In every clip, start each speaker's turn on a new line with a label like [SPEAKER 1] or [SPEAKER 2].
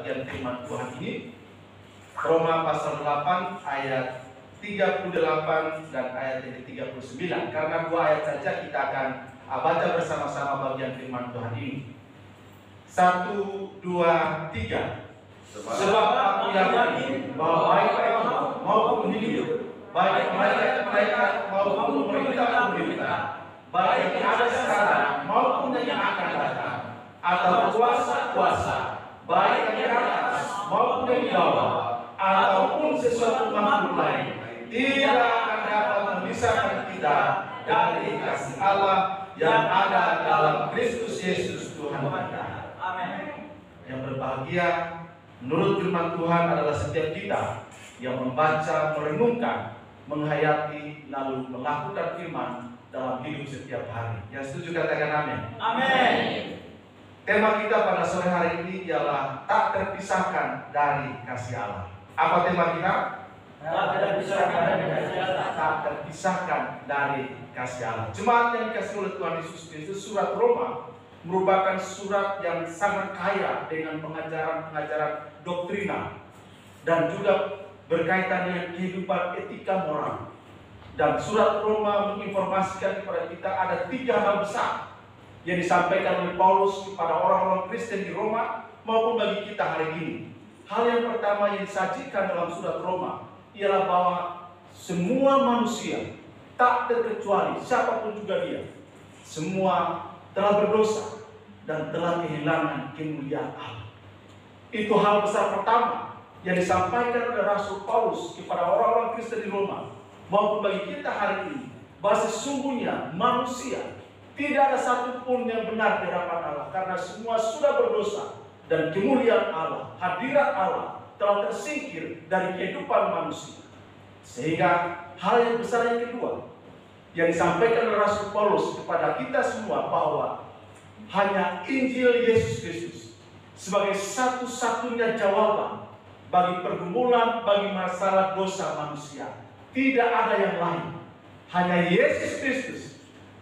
[SPEAKER 1] bagian firman Tuhan ini. Roma pasal 8 ayat 38 dan ayat yang ke-39. Karena 2 ayat saja kita akan baca bersama-sama bagian firman Tuhan ini. 1, 2, 3. Sebab aku yakin bahwa baik Allah maupun hidup, baik malaikat maupun pemerintah-pemerintah, baik yang ada sekarang maupun yang akan datang, atau kuasa-kuasa, baik yang di atas maupun yang di bawah, ataupun sesuatu makhluk lain, tidak akan dapat memisahkan kita dari kasih Allah yang ada dalam Kristus Yesus Tuhan kita. Amin. Yang berbahagia menurut firman Tuhan adalah setiap kita yang membaca, merenungkan, menghayati, lalu melakukan firman dalam hidup setiap hari. Yang setuju katakan amin. Amin. Tema kita pada sore hari ini ialah tak terpisahkan dari kasih Allah. Apa tema kita? Tak terpisahkan dari kasih Allah. Tak terpisahkan dari kasih Allah. Jemaat yang dikasihi oleh Tuhan Yesus Kristus, surat Roma merupakan surat yang sangat kaya dengan pengajaran-pengajaran doktrina dan juga berkaitan dengan kehidupan etika moral. Dan surat Roma menginformasikan kepada kita ada 3 hal besar yang disampaikan oleh Paulus kepada orang-orang Kristen di Roma maupun bagi kita hari ini. Hal yang pertama yang disajikan dalam surat Roma ialah bahwa semua manusia, tak terkecuali siapapun juga dia, semua telah berdosa dan telah kehilangan kemuliaan Allah. Itu hal besar pertama yang disampaikan oleh Rasul Paulus kepada orang-orang Kristen di Roma maupun bagi kita hari ini, bahwa sesungguhnya manusia tidak ada satupun yang benar di hadapan Allah, karena semua sudah berdosa dan kemuliaan Allah, hadirat Allah telah tersingkir dari kehidupan manusia. Sehingga hal yang besar yang kedua yang disampaikan oleh Rasul Paulus kepada kita semua, bahwa hanya Injil Yesus Kristus sebagai satu-satunya jawaban bagi pergumulan, bagi masalah dosa manusia. Tidak ada yang lain. Hanya Yesus Kristus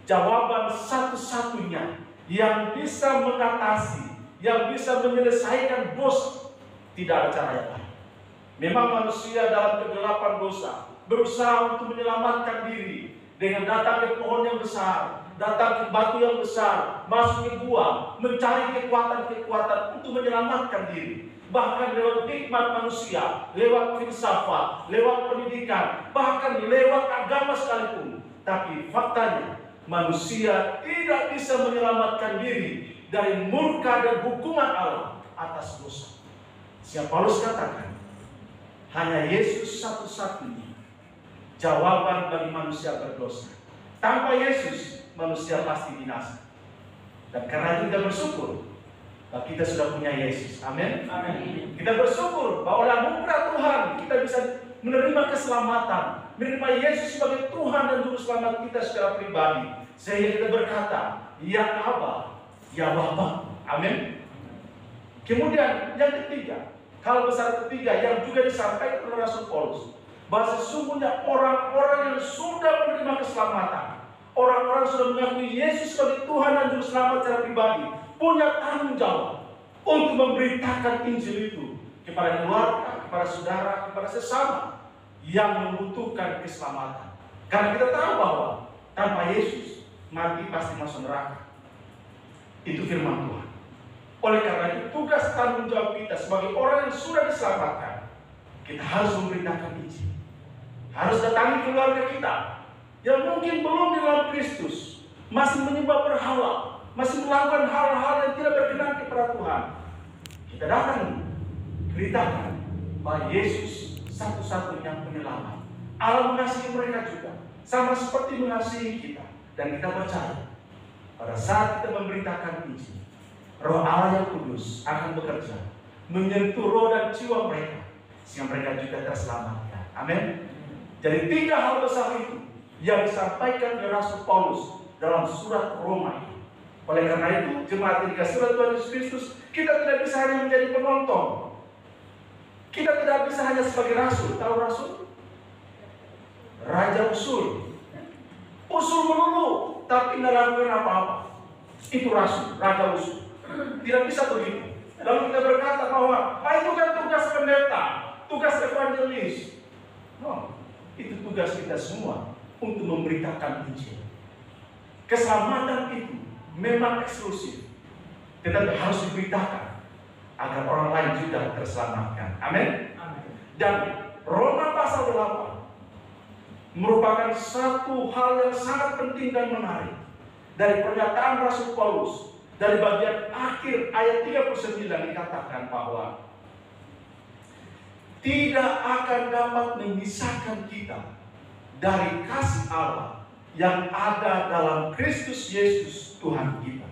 [SPEAKER 1] jawaban satu-satunya yang bisa mengatasi, yang bisa menyelesaikan dosa. Tidak ada cara yang lain. Memang manusia dalam kegelapan dosa berusaha untuk menyelamatkan diri dengan datang ke pohon yang besar, datang ke batu yang besar, masuk ke gua, mencari kekuatan-kekuatan untuk menyelamatkan diri. Bahkan lewat hikmat manusia, lewat filsafat, lewat pendidikan, bahkan lewat agama sekalipun. Tapi faktanya manusia tidak bisa menyelamatkan diri dari murka dan hukuman Allah atas dosa. Siapa Paulus katakan, hanya Yesus satu-satunya jawaban bagi manusia berdosa. Tanpa Yesus, manusia pasti binasa. Dan karena itu kita bersyukur bahwa kita sudah punya Yesus. Amin. Amin. Kita bersyukur bahwa oleh anugerah Tuhan kita bisa menerima keselamatan, menerima Yesus sebagai Tuhan dan Juru Selamat kita secara pribadi. Sehingga kita berkata, ya Aba, ya Bapa. Amin. Kemudian yang ketiga, hal besar ketiga yang juga disampaikan oleh Rasul Paulus, bahwa sesungguhnya orang-orang yang sudah menerima keselamatan, orang-orang sudah mengakui Yesus sebagai Tuhan dan Juru Selamat secara pribadi, punya tanggung jawab untuk memberitakan Injil itu kepada keluarga, kepada saudara, kepada sesama yang membutuhkan keselamatan. Karena kita tahu bahwa tanpa Yesus mati pasti masuk neraka. Itu firman Tuhan. Oleh karena itu tugas tanggung jawab kita sebagai orang yang sudah diselamatkan, kita harus memberitakan Injil. Harus datangi keluarga kita yang mungkin belum di dalam Kristus, masih menyembah berhala, masih melakukan hal-hal yang tidak berkenan kepada Tuhan. Kita datang beritakan bahwa Yesus satu-satunya penyelamat. Allah mengasihi mereka juga, sama seperti mengasihi kita. Dan kita percaya pada saat kita memberitakan Injil, Roh Allah yang kudus akan bekerja, menyentuh roh dan jiwa mereka, sehingga mereka juga terselamatkan. Amin. Jadi 3 hal besar itu yang disampaikan oleh Rasul Paulus dalam surat Roma ini. Oleh karena itu, jemaat yang dikasihi oleh Tuhan Yesus Kristus, kita tidak bisa hanya menjadi penonton. Kita tidak bisa hanya sebagai rasul. Tahu rasul? Raja usul. Usul melulu, tapi tidak lakukan apa-apa. Itu rasul, raja usul. Tidak bisa begitu. Lalu kita berkata bahwa, ayo tugas kita semua untuk memberitakan Injil. Keselamatan itu memang eksklusif, tetapi harus diberitakan agar orang lain juga terselamatkan. Amin. Dan Roma pasal 8 merupakan satu hal yang sangat penting dan menarik dari pernyataan Rasul Paulus. Dari bagian akhir ayat 39 dikatakan bahwa tidak akan dapat memisahkan kita dari kasih Allah yang ada dalam Kristus Yesus Tuhan kita.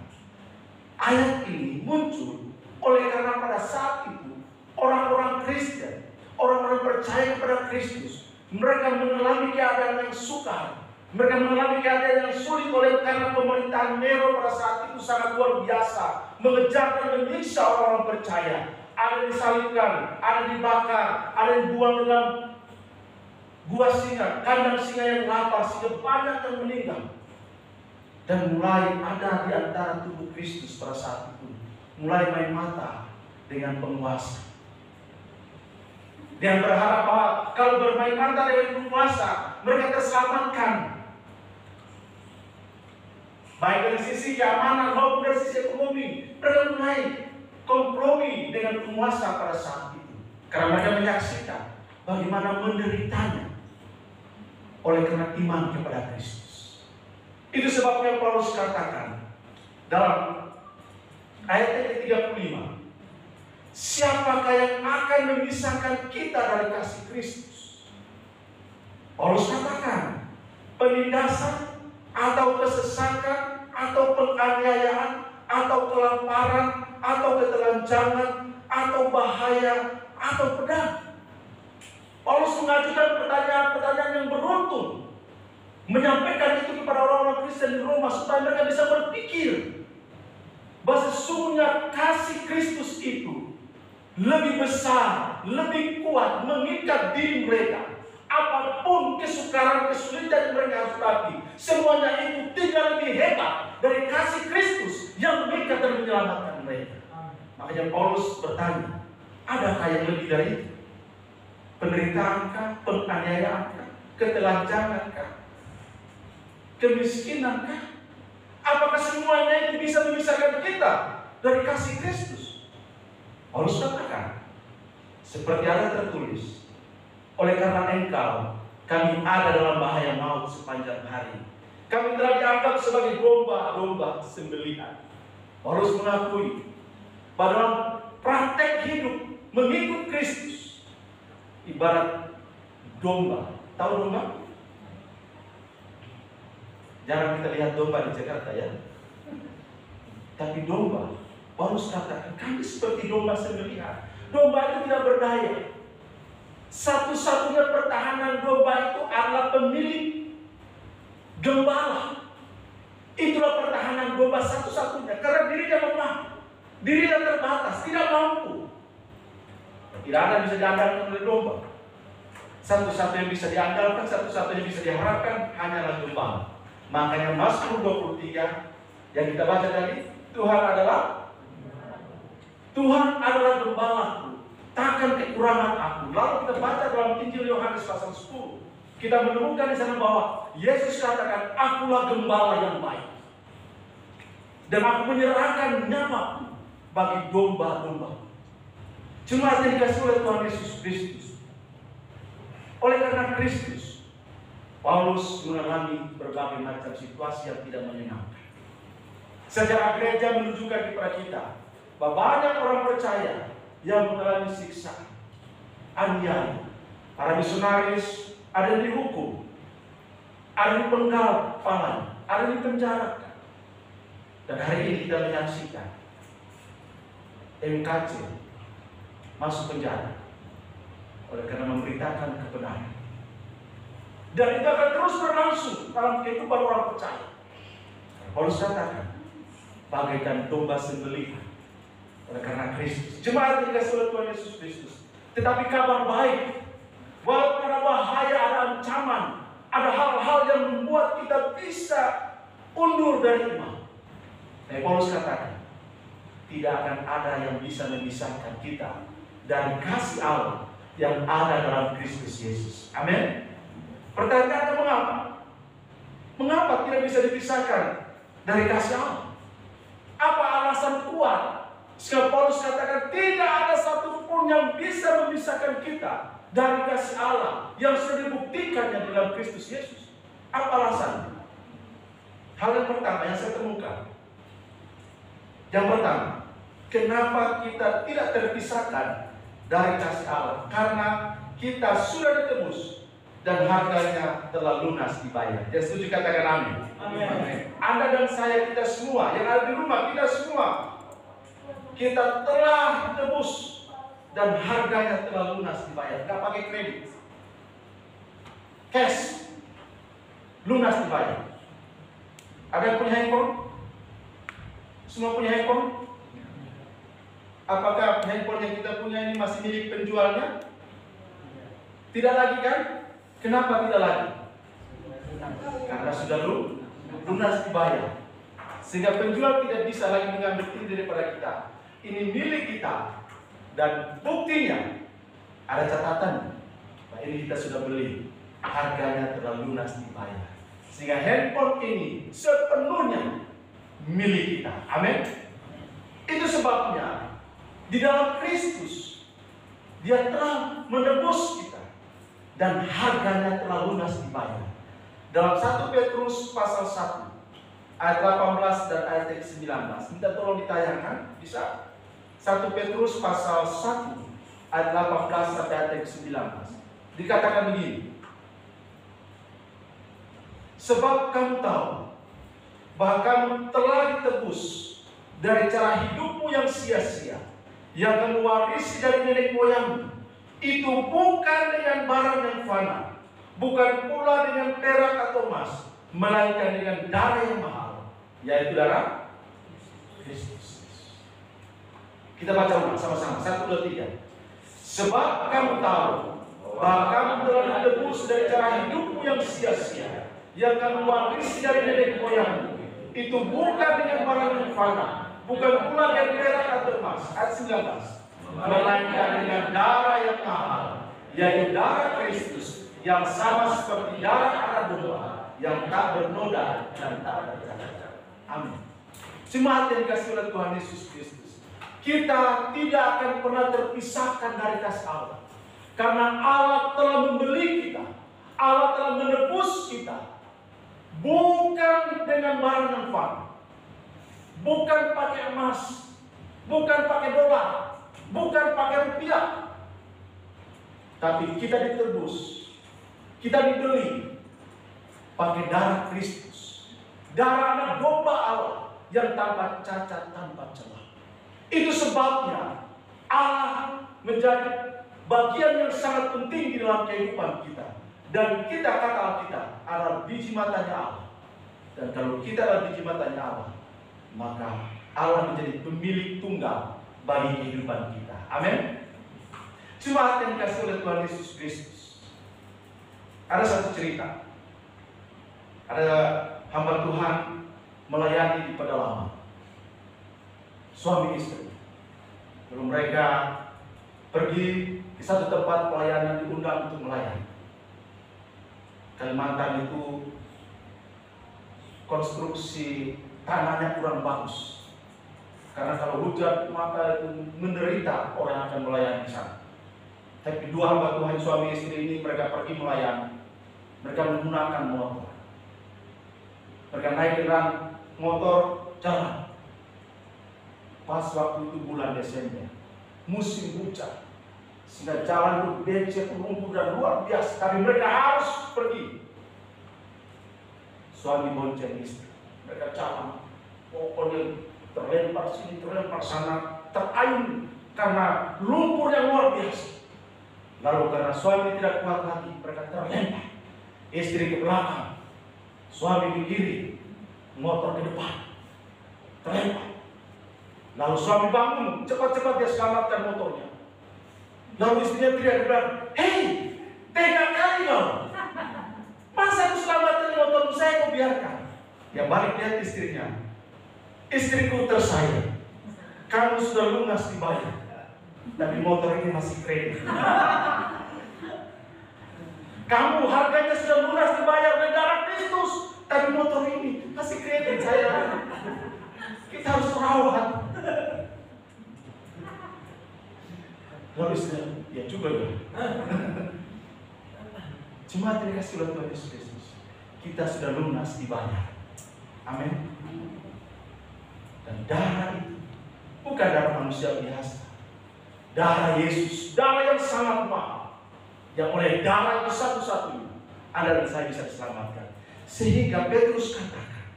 [SPEAKER 1] Ayat ini muncul oleh karena pada saat itu orang-orang Kristen, orang-orang percaya kepada Kristus, mereka mengalami keadaan yang sukar. Mereka mengalami keadaan yang sulit oleh karena pemerintahan Nero pada saat itu sangat luar biasa, mengejar dan menyiksa orang-orang percaya. Ada disalibkan, ada dibakar, ada dibuang dalam gua singa, kandang singa yang lapar, sehingga banyak yang meninggal. Dan mulai ada di antara tubuh Kristus pada saat itu, mulai main mata dengan penguasa. Dia berharap bahwa kalau bermain mata dengan penguasa, mereka terselamatkan. Baik dari sisi keamanan maupun dari sisi ekonomi, mereka mulai kompromi dengan penguasa pada saat itu. Karena mereka menyaksikan bagaimana menderitanya oleh karena iman kepada Kristus. Itu sebabnya Paulus katakan dalam ayat 35, siapakah yang akan memisahkan kita dari kasih Kristus? Paulus katakan penindasan atau kesesakan atau penganiayaan atau kelaparan atau ketelanjangan atau bahaya atau pedang. Paulus mengajukan pertanyaan-pertanyaan yang beruntun, menyampaikan itu kepada orang-orang Kristen di Roma supaya mereka bisa berpikir bahwa sesungguhnya kasih Kristus itu lebih besar, lebih kuat mengikat diri mereka. Apapun kesukaran, kesulitan yang mereka harus hadapi, semuanya itu tidak lebih hebat dari kasih Kristus yang mengikat dan menyelamatkan mereka. Makanya Paulus bertanya, adakah yang lebih dari itu? Penderitaankah, penganiayaankah, ketelanjangankah, kemiskinankah? Apakah semuanya itu bisa memisahkan kita dari kasih Kristus? Paulus katakan, seperti ada tertulis, oleh karena engkau, kami ada dalam bahaya maut sepanjang hari. Kami telah dianggap sebagai domba-domba sembelihan. Paulus mengakui bahwa dalam praktek hidup mengikut Kristus, ibarat domba. Tahu domba? Jarang kita lihat domba di Jakarta ya. Tapi domba, Paulus katakan, kami seperti domba sembelihan. Domba itu tidak berdaya. Satu-satunya pertahanan domba itu adalah pemilik gembala. Itulah pertahanan domba satu-satunya. Karena dirinya lemah, dirinya terbatas, tidak mampu. Tidak ada yang bisa diandalkan oleh domba. Satu-satunya yang bisa diandalkan, satu-satunya yang bisa diharapkan hanyalah gembala. Makanya Mazmur 23 yang kita baca tadi, Tuhan adalah gembalaku, takkan kekurangan aku. Lalu kita baca dalam Injil Yohanes pasal 10, kita menemukan di sana bahwa Yesus katakan, akulah gembala yang baik, dan aku menyerahkan nyawaku bagi domba-domba. Cuma yang dikasih oleh Tuhan Yesus Kristus. Oleh karena Kristus, Paulus mengalami berbagai macam situasi yang tidak menyenangkan. Sejarah gereja menunjukkan kepada kita bahwa banyak orang percaya yang mengalami siksa, aniaya. Para misionaris ada yang dihukum, ada yang dipenggal kepalanya, ada yang dipenjarakan. Dan hari ini kita menyaksikan MKC masuk penjara oleh karena memberitakan kebenaran. Dan itu akan terus berlangsung dalam kehidupan orang percaya. Paulus katakan, bagaikan domba sembelihan oleh karena Kristus. Jemaat yang dikasihi oleh Tuhan Yesus Kristus. Tetapi kabar baik, walaupun ada bahaya, ada ancaman, ada hal-hal yang membuat kita bisa undur dari iman. Paulus katakan, tidak akan ada yang bisa memisahkan kita dari kasih Allah yang ada dalam Kristus Yesus. Amin. Pertanyaannya mengapa? Mengapa tidak bisa dipisahkan dari kasih Allah? Apa alasan kuat sehingga Paulus katakan tidak ada satupun yang bisa memisahkan kita dari kasih Allah yang sudah dibuktikannya dalam Kristus Yesus? Apa alasannya? Hal yang pertama yang saya temukan, yang pertama, kenapa kita tidak terpisahkan dari kasih Allah? Karena kita sudah ditebus dan harganya telah lunas dibayar. Yang setuju katakan amin. Amin. Anda dan saya, kita semua yang ada di rumah, kita semua, kita telah ditebus dan harganya telah lunas dibayar. Gak pakai kredit, cash, lunas dibayar. Ada yang punya handphone? Semua punya handphone? Apakah handphone yang kita punya ini masih milik penjualnya? Tidak lagi kan? Kenapa tidak lagi? Karena sudah lunas dibayar. Sehingga penjual tidak bisa lagi mengambil ini daripada kita. Ini milik kita. Dan buktinya ada catatan. Nah, ini kita sudah beli. Harganya telah lunas dibayar. Sehingga handphone ini sepenuhnya milik kita. Amin. Itu sebabnya di dalam Kristus Dia telah menebus kita dan harganya telah lunas dibayar. Dalam 1 Petrus pasal 1 ayat 18 dan ayat 19. Minta tolong ditayangkan, bisa? 1 Petrus pasal 1 ayat 18 sampai ayat 19. Dikatakan begini. Sebab kamu tahu bahwa kamu telah ditebus dari cara hidupmu yang sia-sia, yang kamu warisi dari nenek moyangmu. Itu bukan dengan barang yang fana, bukan pula dengan perak atau emas, melainkan dengan darah yang mahal, yaitu darah Kristus. Kita baca ulang sama-sama, 1, 2, 3. Sebab kamu tahu bahwa kamu telah ditebus dari cara hidupmu yang sia-sia, yang kamu warisi dari nenek moyangmu. Itu bukan dengan barang yang fana, bukan pula dengan perak atau emas, ayat 19, melainkan dengan darah yang mahal, yaitu darah Kristus, yang sama seperti darah anak domba, yang tak bernoda dan tak bercacat. Amin. Jemaat yang dikasihi oleh Tuhan Yesus Kristus, kita tidak akan pernah terpisahkan dari kasih Allah, karena Allah telah membeli kita, Allah telah menebus kita. Bukan dengan barang yang fana, bukan pakai emas, bukan pakai dolar, bukan pakai rupiah, tapi kita ditebus, kita dibeli pakai darah Kristus, darah anak domba Allah yang tanpa cacat, tanpa celah. Itu sebabnya Allah menjadi bagian yang sangat penting di dalam kehidupan kita. Dan kita, kata Alkitab, adalah biji matanya Allah. Dan kalau kita adalah biji matanya Allah, maka Allah menjadi pemilik tunggal bagi kehidupan kita. Amin. Jemaat yang dikasihi oleh Tuhan Yesus Kristus, ada satu cerita. Ada hamba Tuhan melayani di pedalaman, suami istri. Lalu mereka pergi di satu tempat pelayanan, diundang untuk melayani. Kalimantan itu konstruksi tanahnya kurang bagus, karena kalau hujan maka itu menderita orang yang akan melayani di sana. Tapi dua hamba Tuhan suami istri ini, mereka pergi melayani. Mereka menggunakan motor. Mereka naik dengan motor jalan. Pas waktu itu bulan Desember, musim hujan, sehingga jalan itu becek, lumpur dan luar biasa. Tapi mereka harus pergi. Suami bonceng istri, mereka jalan, pokoknya terlempar sini, terlempar sana, terayun karena lumpur yang luar biasa. Lalu karena suami tidak kuat lagi, mereka terlempar. Istri ke belakang, suami di kiri, motor ke depan, terlempar. Lalu suami bangun, cepat-cepat dia selamatkan motornya. Lalu istrinya teriak, bilang, "Hei, tega kali kau! Masa aku selamatkan motormu, saya kau biarkan?" Dia balik lihat istrinya. "Istriku tersayang, kamu sudah lunas dibayar, tapi motor ini masih kredit." Kamu harganya sudah lunas dibayar oleh darah Kristus. Tapi motor ini masih kredit saya. Kita harus rawat. Lalu ya juga ya. Cuma dikasih oleh Tuhan Yesus Kristus. Kita sudah lunas dibayar. Amin. Dan darah itu bukan darah manusia biasa. Darah Yesus, darah yang sangat mahal. Yang oleh darah itu satu-satunya Anda dan saya bisa diselamatkan. Sehingga Petrus katakan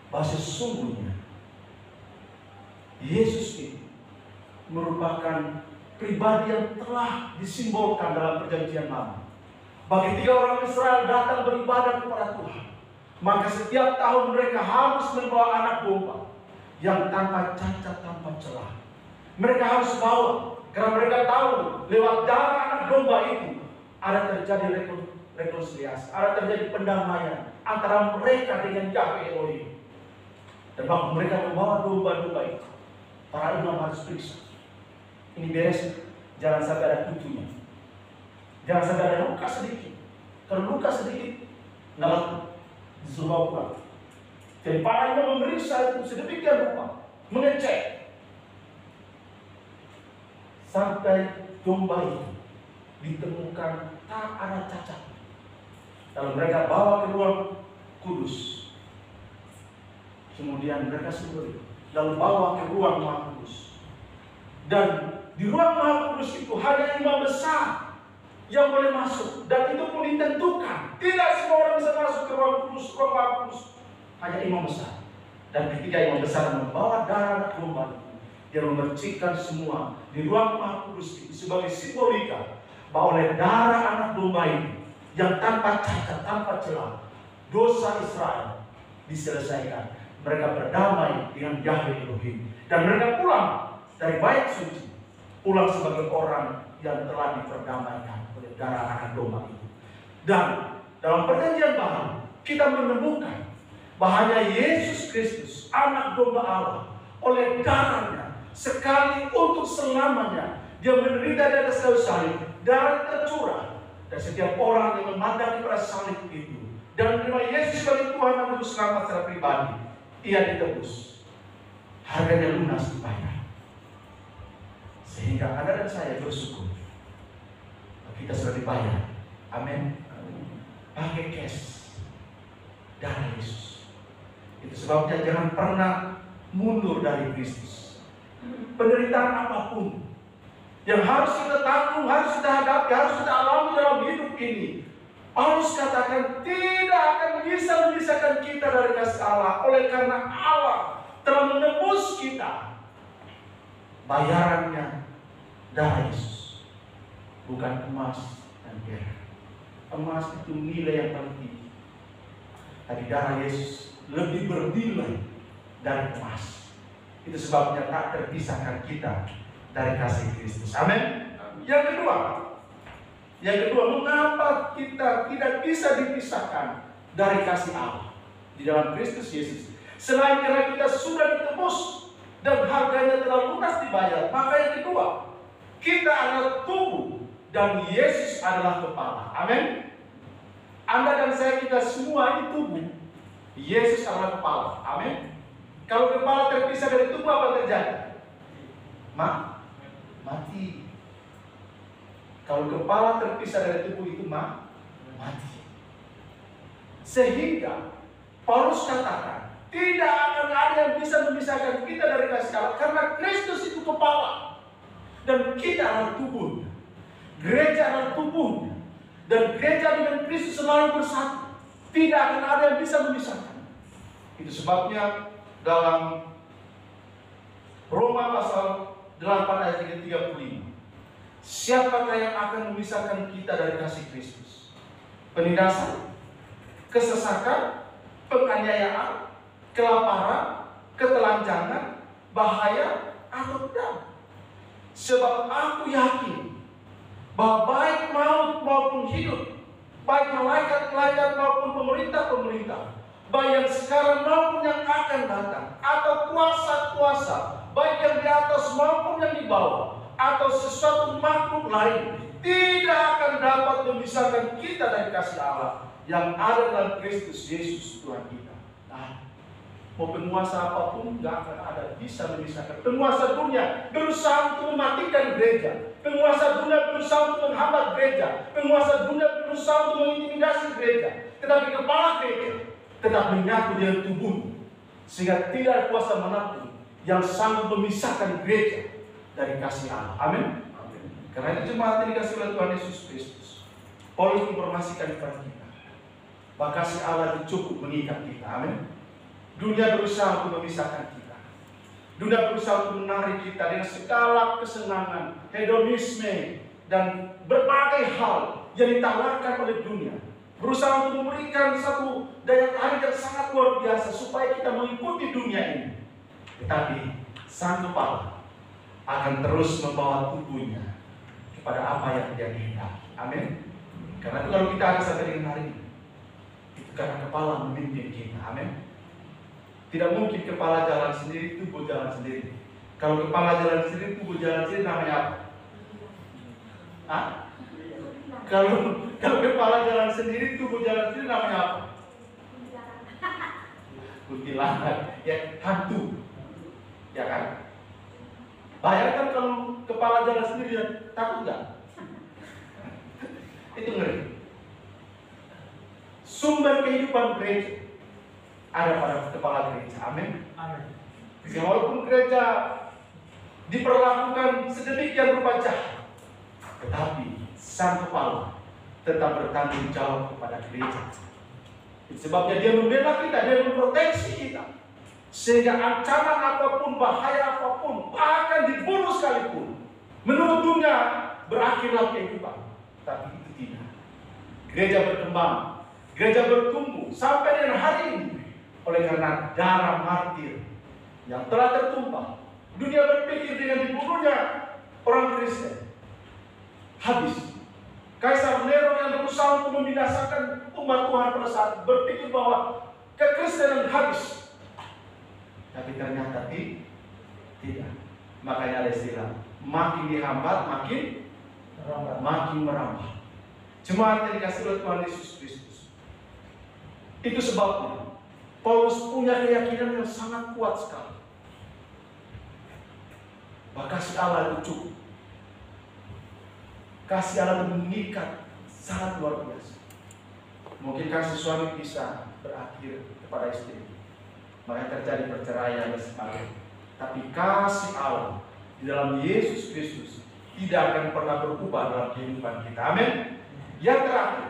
[SPEAKER 1] bahwa sesungguhnya Yesus itu merupakan pribadi yang telah disimbolkan dalam perjanjian lama. Bagi 3 orang Israel datang beribadah kepada Tuhan, maka setiap tahun mereka harus membawa anak domba yang tanpa cacat, tanpa celah. Mereka harus bawa, karena mereka tahu lewat darah anak domba itu ada terjadi rekonsiliasi, ada terjadi pendamaian antara mereka dengan Yahweh Elohim. Dan waktu mereka membawa domba-domba itu, para imam harus periksa. Ini beres, jangan sampai ada kutunya, jangan sampai ada luka sedikit. Kalau luka sedikit, nggak laku, disuruh pulang. Jadi para imam memeriksa itu sedemikian rupa, mengecek sampai domba itu ditemukan tak ada cacat. Lalu mereka bawa ke ruang kudus. Kemudian mereka sembelih, lalu bawa ke ruang Maha Kudus. Dan di ruang Maha Kudus itu hanya imam besar yang boleh masuk, dan itu pun ditentukan. Tidak semua orang bisa masuk ke ruang kudus, ruang Maha Kudus. Hanya imam besar. Dan ketika imam besar membawa darah anak domba itu, dia memercikkan semua di ruang Maha Kudus itu sebagai simbolika bahwa oleh darah anak domba ini yang tanpa cacat, tanpa celah, dosa Israel diselesaikan. Mereka berdamai dengan Yahweh Elohim, dan mereka pulang dari bait suci, pulang sebagai orang yang telah diperdamaikan oleh darah anak domba itu. Dan dalam perjanjian baru kita menemukan bahwa Yesus Kristus, anak domba Allah, oleh darahnya sekali untuk selamanya dia menderita di atas kayu salib, darah tercurah, dan setiap orang yang memandang kepada salib itu dan menerima Yesus sebagai Tuhan dan Juru Selamat secara pribadi, ia ditebus, harganya lunas dibayar. Sehingga Anda dan saya bersyukur kita sudah dibayar. Amin. Pakai cash darah Yesus. Itu sebabnya jangan pernah mundur dari Kristus. Penderitaan apapun yang harus kita tanggung, harus kita hadapi, harus kita alami dalam hidup ini, Paulus katakan tidak akan bisa memisahkan kita dari kasih Allah, oleh karena Allah telah menebus kita. Bayarannya darah Yesus, bukan emas dan perak. Emas itu nilai yang paling tinggi, tapi darah Yesus lebih bernilai dari emas. Itu sebabnya tak terpisahkan kita dari kasih Kristus. Amin. Yang kedua, mengapa kita tidak bisa dipisahkan dari kasih Allah di dalam Kristus Yesus? Selain karena kita sudah ditebus dan harganya telah lunas dibayar, maka yang kedua, kita adalah tubuh dan Yesus adalah kepala. Amin. Anda dan saya, kita semua ini tubuh, Yesus adalah kepala. Amin. Kalau kepala terpisah dari tubuh, apa terjadi? Mati. Kalau kepala terpisah dari tubuh itu mati. Sehingga Paulus katakan tidak akan ada yang bisa memisahkan kita dari kasih Allah, karena Kristus itu kepala dan kita adalah tubuhnya. Gereja adalah tubuhnya, dan gereja dengan Kristus selalu bersatu. Tidak akan ada yang bisa memisahkan. Itu sebabnya dalam Roma pasal 8 ayat 35, siapakah yang akan memisahkan kita dari kasih Kristus? Penindasan, kesesakan, penganiayaan, kelaparan, ketelanjangan, bahaya, atau pedang? Sebab aku yakin bahwa baik maut maupun hidup, baik malaikat-malaikat maupun pemerintah-pemerintah, baik yang sekarang maupun yang akan datang, atau kuasa-kuasa, baik yang di atas maupun yang di bawah, atau sesuatu makhluk lain tidak akan dapat memisahkan kita dari kasih Allah yang ada dalam Kristus Yesus Tuhan kita. Nah, mau penguasa apapun nggak akan ada bisa memisahkan. Penguasa dunia berusaha untuk mematikan gereja. Penguasa dunia berusaha untuk menghambat gereja. Penguasa dunia berusaha untuk mengintimidasi gereja. Tetapi kepala gereja tetap menyatu dengan tubuhnya, sehingga tidak ada kuasa manapun yang sanggup memisahkan gereja dari kasih Allah. Amin. Karena itu jemaat yang dikasih oleh Tuhan Yesus Kristus, Paulus informasikan kepada kita bahwa kasih Allah itu cukup mengikat kita. Amin. Dunia berusaha untuk memisahkan kita. Dunia berusaha untuk menarik kita dengan segala kesenangan, hedonisme, dan berbagai hal yang ditawarkan oleh dunia. Berusaha untuk memberikan satu daya tarik yang sangat luar biasa supaya kita mengikuti dunia ini. Tetapi Sang Kepala akan terus membawa tubuhnya kepada apa yang dia kehendaki. Amin. Karena itu kalau kita ada sampai dengan hari ini, itu karena Kepala memimpin kita. Amin. Tidak mungkin kepala jalan sendiri, tubuh jalan sendiri. Kalau kepala jalan sendiri, tubuh jalan sendiri, namanya apa? Hah? Kalau kepala jalan sendiri, tubuh jalan sendiri, namanya apa? Kuntilanak. Ya, hantu. Ya kan? Bayangkan kalau kepala jalan sendiri, ya, takut nggak? Itu ngeri. Sumber kehidupan gereja ada pada kepala gereja. Amin. Jadi walaupun gereja diperlakukan sedemikian rupa jahat, tetapi Sang Kepala tetap bertanggung jawab kepada gereja. Sebabnya dia membela kita, dia memproteksi kita, sehingga ancaman apapun, bahaya apapun, bahkan dibunuh sekalipun, menurut dunia berakhirlah kehidupan. Tapi itu tidak. Gereja berkembang, gereja bertumbuh sampai dengan hari ini. Oleh karena darah martir yang telah tertumpah, dunia berpikir dengan dibunuhnya orang Kristen habis. Kaisar Nero yang berusaha untuk membinasakan umat Tuhan pada saat berpikir bahwa kekristenan habis, tapi ternyata tidak. Makanya ada istilah, makin dihambat makin merambat. Jemaat yang dikasih oleh Tuhan Yesus Kristus. Itu sebabnya Paulus punya keyakinan yang sangat kuat sekali bahwa kasih Allah itu cukup. Kasih Allah itu mengikat sangat luar biasa. Mungkin kasih suami bisa berakhir kepada istri, maka terjadi perceraian dan sebagainya. Tapi kasih Allah di dalam Yesus Kristus tidak akan pernah berubah dalam kehidupan kita. Amin. Yang terakhir,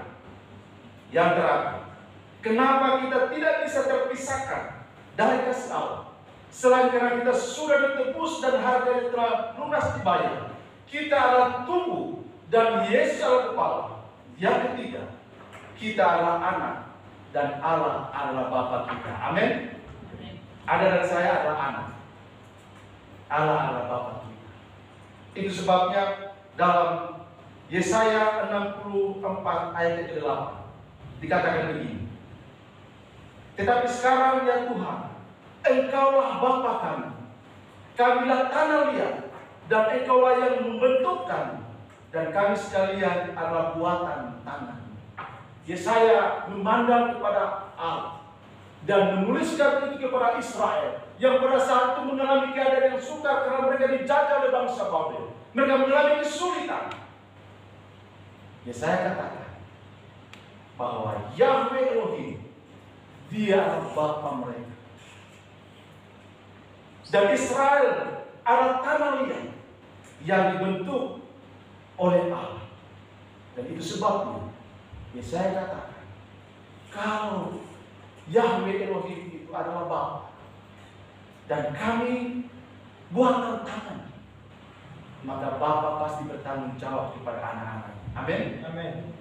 [SPEAKER 1] kenapa kita tidak bisa terpisahkan dari kasih Allah? Selain karena kita sudah ditebus dan harganya telah lunas dibayar, kita adalah tubuh dan Yesus adalah kepala. Yang ketiga, kita adalah anak dan Allah adalah Bapa kita. Amin. Ada dan saya adalah anak. Allah adalah Bapa kita. Itu sebabnya dalam Yesaya 64 ayat 8 dikatakan begini. Tetapi sekarang ya Tuhan, Engkaulah Bapa kami. Kamilah tanah liat dan Engkaulah yang membentuk kami, dan kami sekalian adalah buatan tangan. Yesaya memandang kepada Allah dan menuliskan itu kepada Israel yang pada saat itu mengalami keadaan yang sukar karena mereka dijajah oleh bangsa Babel. Mereka mengalami kesulitan. Yesaya katakan bahwa Yahweh Elohim, Dia adalah Bapa mereka. Dan Israel adalah tanah liat yang dibentuk oleh Allah. Dan itu sebabnya Yesaya katakan, kalau Yahweh Elohim itu adalah Bapa dan kami buatan tangan, maka Bapa pasti bertanggung jawab kepada anak-anak. Amin. Amin.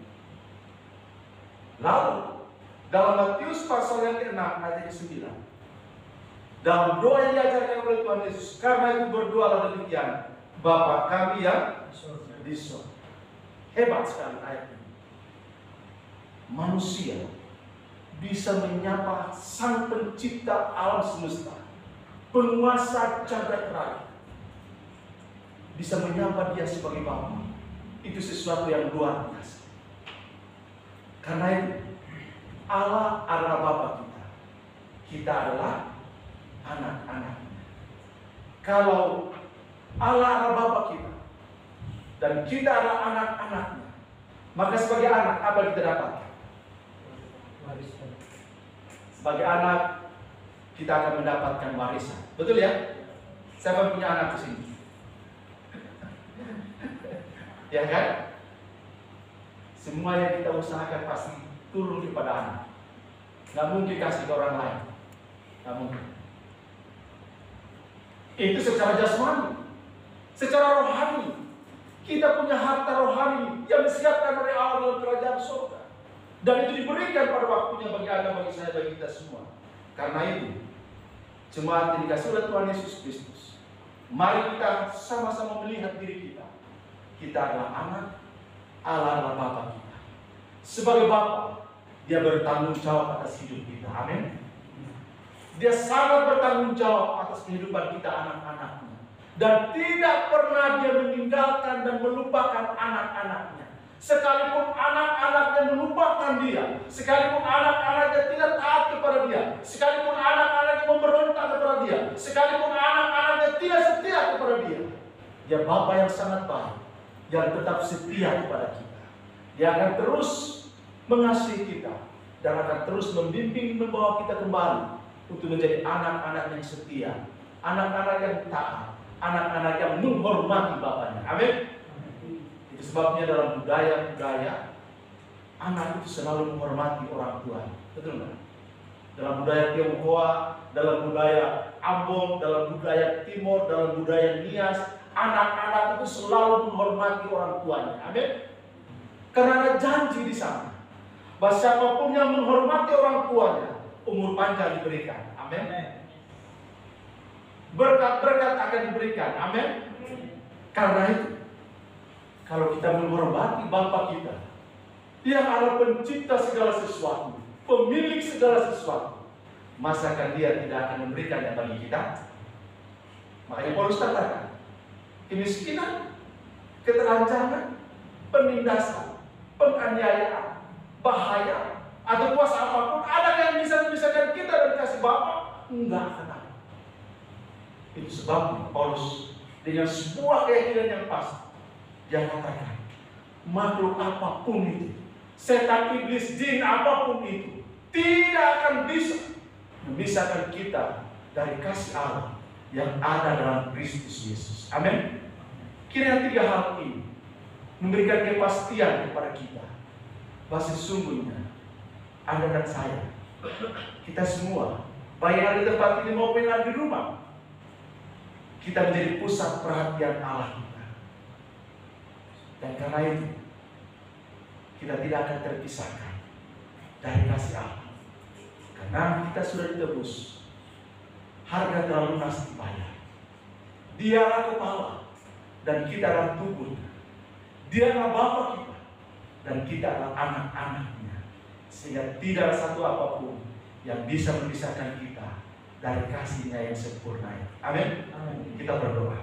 [SPEAKER 1] Lalu dalam Matius pasal yang ke-6 ayat ke-9, dalam doa yang diajarkan oleh Tuhan Yesus, karena itu berdoalah demikian, Bapa kami yang di surga. Hebat sekali ayat ini. Manusia bisa menyapa Sang Pencipta alam semesta, penguasa jagat raya, bisa menyapa dia sebagai Bapa, itu sesuatu yang luar biasa. Karena itu Allah adalah Bapa kita, kita adalah anak-anaknya. Kalau Allah adalah Bapa kita dan kita adalah anak-anaknya, maka sebagai anak apa yang kita dapatkan? Warisan. Sebagai anak kita akan mendapatkan warisan. Betul ya? Siapa punya anak di sini? Ya kan? Semua yang kita usahakan pasti turun kepada anak. Nggak mungkin kasih ke orang lain. Nggak mungkin. Itu secara jasmani. Secara rohani, kita punya harta rohani yang disiapkan oleh Allah dalam kerajaan surga. Dan itu diberikan pada waktunya bagi Anda, bagi saya, bagi kita semua. Karena itu, jemaat yang dikasihi oleh Tuhan Yesus Kristus, mari kita sama-sama melihat diri kita. Kita adalah anak, Allah adalah Bapa kita. Sebagai Bapa, Dia bertanggung jawab atas hidup kita. Amin. Dia sangat bertanggung jawab atas kehidupan kita anak-anaknya. Dan tidak pernah Dia meninggalkan dan melupakan anak-anaknya. Sekalipun anak-anaknya melupakan Dia, sekalipun anak-anaknya tidak taat kepada Dia, sekalipun anak-anaknya memberontak kepada Dia, sekalipun anak-anaknya tidak setia kepada Dia, Dia Bapa yang sangat baik, yang tetap setia kepada kita. Dia akan terus mengasihi kita dan akan terus membimbing, membawa kita kembali untuk menjadi anak-anak yang setia, anak-anak yang taat, anak-anak yang menghormati bapaknya. Amin. Itu sebabnya dalam budaya-budaya, anak itu selalu menghormati orang tua. Betul nggak? Dalam budaya Tionghoa, dalam budaya Ambon, dalam budaya Timur, dalam budaya Nias, anak-anak itu selalu menghormati orang tuanya. Amin. Karena ada janji di sana bahwa siapapun yang menghormati orang tuanya, umur panjang diberikan. Amin. Berkat-berkat akan diberikan. Amin. Karena itu, kalau kita menghormati Bapa kita, yang adalah pencipta segala sesuatu, pemilik segala sesuatu, masakan Dia tidak akan memberikannya bagi kita? Makanya Paulus katakan, kemiskinan, ketelanjangan, penindasan, penganiayaan, bahaya, atau kuasa apapun, ada yang bisa memisahkan kita dari kasih Bapa? Enggak akan ada. Itu sebabnya Paulus dengan sebuah keyakinan yang pasti, dia katakan, makhluk apapun itu, setan, iblis, jin, apapun itu, tidak akan bisa memisahkan kita dari kasih Allah yang ada dalam Kristus Yesus. Amin. Kiranya tiga hal ini memberikan kepastian kepada kita bahwa sesungguhnya Anda dan saya, kita semua, baik yang ada di tempat ini maupun yang ada di rumah, kita menjadi pusat perhatian Allah kita. Dan karena itu, kita tidak akan terpisahkan dari kasih Allah. Karena kita sudah ditebus, harga telah lunas dibayar. Dialah kepala dan kita adalah tubuh. Dialah Bapa kita dan kita adalah anak-anaknya. Sehingga tidak ada satu apapun yang bisa memisahkan kita dari kasih-Nya yang sempurna. Amin. Kita berdoa.